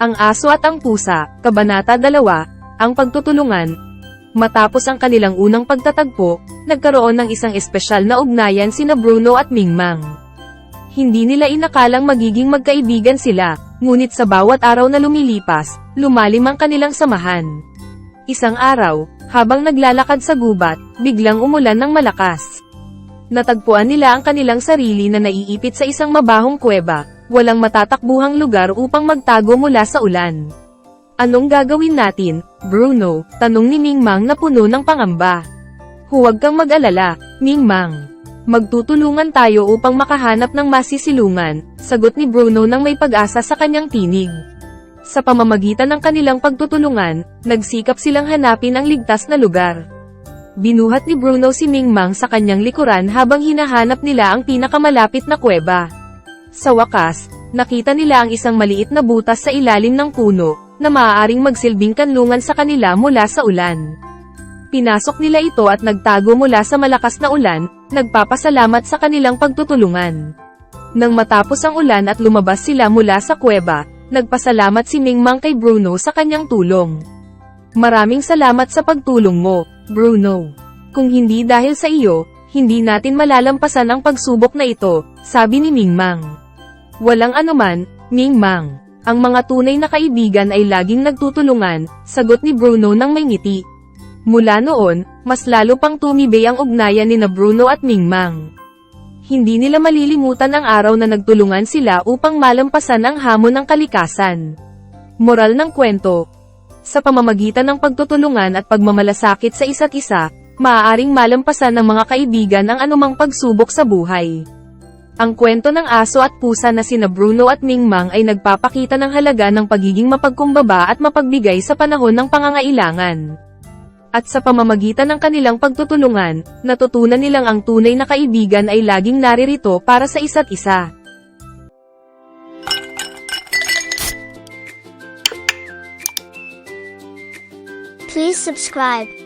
Ang Aso at ang Pusa, Kabanata 2, Ang Pagtutulungan. Matapos ang kanilang unang pagtatagpo, nagkaroon ng isang espesyal na ugnayan sina Bruno at Mingmang. Hindi nila inakalang magiging magkaibigan sila, ngunit sa bawat araw na lumilipas, lumalim ang kanilang samahan. Isang araw, habang naglalakad sa gubat, biglang umulan ng malakas. Natagpuan nila ang kanilang sarili na naiipit sa isang mabahong kuweba, walang matatakbuhang lugar upang magtago mula sa ulan. Anong gagawin natin, Bruno? Tanong ni Mingmang na puno ng pangamba. Huwag kang mag-alala, Mingmang. Magtutulungan tayo upang makahanap ng masisilungan, sagot ni Bruno nang may pag-asa sa kanyang tinig. Sa pamamagitan ng kanilang pagtutulungan, nagsikap silang hanapin ang ligtas na lugar. Binuhat ni Bruno si Mingmang sa kanyang likuran habang hinahanap nila ang pinakamalapit na kuweba. Sa wakas, nakita nila ang isang maliit na butas sa ilalim ng puno, na maaaring magsilbing kanlungan sa kanila mula sa ulan. Pinasok nila ito at nagtago mula sa malakas na ulan, nagpapasalamat sa kanilang pagtutulungan. Nang matapos ang ulan at lumabas sila mula sa kuweba, nagpasalamat si Mingmang kay Bruno sa kanyang tulong. Maraming salamat sa pagtulong mo, Bruno. Kung hindi dahil sa iyo, hindi natin malalampasan ang pagsubok na ito, sabi ni Mingmang. Walang anuman, Mingmang. Ang mga tunay na kaibigan ay laging nagtutulungan, sagot ni Bruno nang may ngiti. Mula noon, mas lalo pang tumibay ang ugnayan ni Bruno at Mingmang. Hindi nila malilimutan ang araw na nagtulungan sila upang malampasan ang hamon ng kalikasan. Moral ng kwento. Sa pamamagitan ng pagtutulungan at pagmamalasakit sa isa't isa, maaaring malampasan ng mga kaibigan ang anumang pagsubok sa buhay. Ang kwento ng aso at pusa na sina Bruno at Mingmang ay nagpapakita ng halaga ng pagiging mapagkumbaba at mapagbigay sa panahon ng pangangailangan. At sa pamamagitan ng kanilang pagtutulungan, natutunan nilang ang tunay na kaibigan ay laging naririto para sa isa't isa. Please subscribe.